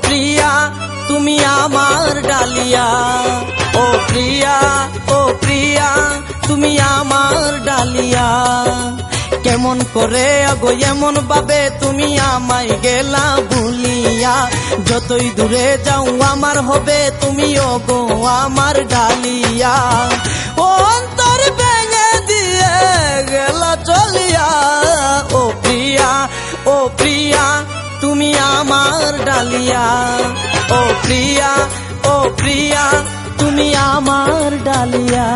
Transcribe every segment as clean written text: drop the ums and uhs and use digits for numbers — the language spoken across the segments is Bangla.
প্রিয়া তুমি আমার ডালিয়া, ও প্রিয়া তুমি আমার ডালিয়া। কেমন করে আগো এমন ভাবে তুমি আমায় গেলা ভুলিয়া, যতই দূরে যাও আমার হবে তুমি ওগো আমার ডালিয়া। ও অন্তর ভেঙে দিয়ে গেলা চলিয়া, ও প্রিয়া তুমি আমার ডালিয়া, ও প্রিয়া তুমি আমার ডালিয়া।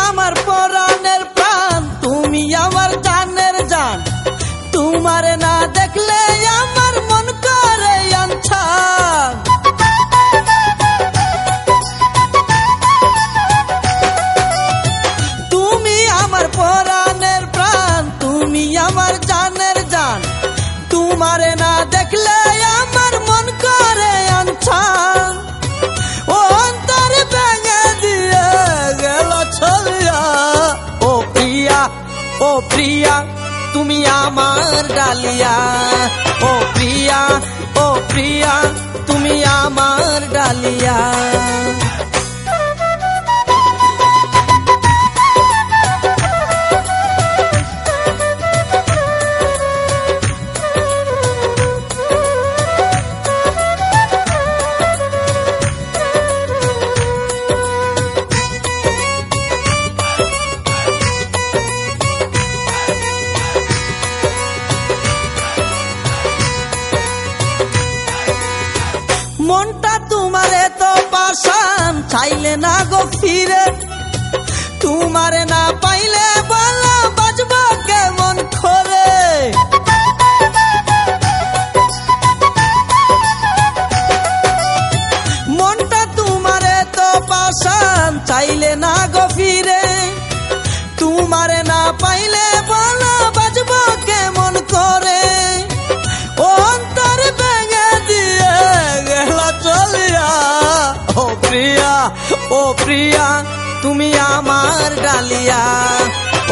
আমার পরাণের প্রাণ তুমি আমার জানের জান, তোমারে না দেখলে আমার মন করে আনছান। তুমি আমার পরাণের প্রাণ তুমি আমার জানের জান, তোমারে না দেখলে আমার মন করে আনছান। ও অন্তর ভেঙে দিয়ে গেল চলিয়া, ও প্রিয়া তুমি আমার ডালিয়া, ও প্রিয়া তুমি আমার ডালিয়া। মনটা তোমারে তো পাশান চাইলে না গো ফিরে, তোমারে না পাইলে বলা বাজবা কেমন করে। মনটা তোমারে তো পাশান চাইলে না গো ফিরে, তোমারে না পাইলে বলা বাজবা কেমন করে। ও অন্তর ভেঙে দিয়ে গেলা চলিয়া, ও প্রিয়া তুমি আমার ডালিয়া,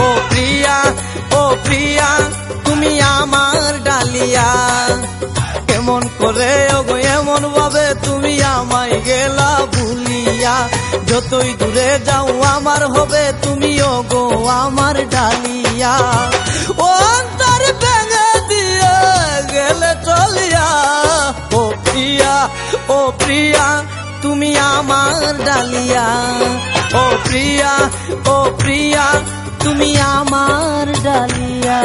ও প্রিয়া তুমি আমার ডালিয়া। কেমন করে ওগো এমন ভাবে তুমি আমায় গেলা ভুলিয়া, যতই দূরে যাও আমার হবে তুমি ওগো আমার ডালিয়া। ও অন্তর ভেঙে দিয়ে গেলে চলিয়া, ও প্রিয়া তুমি আমার ডালিয়া, ও প্রিয়া তুমি আমার ডালিয়া।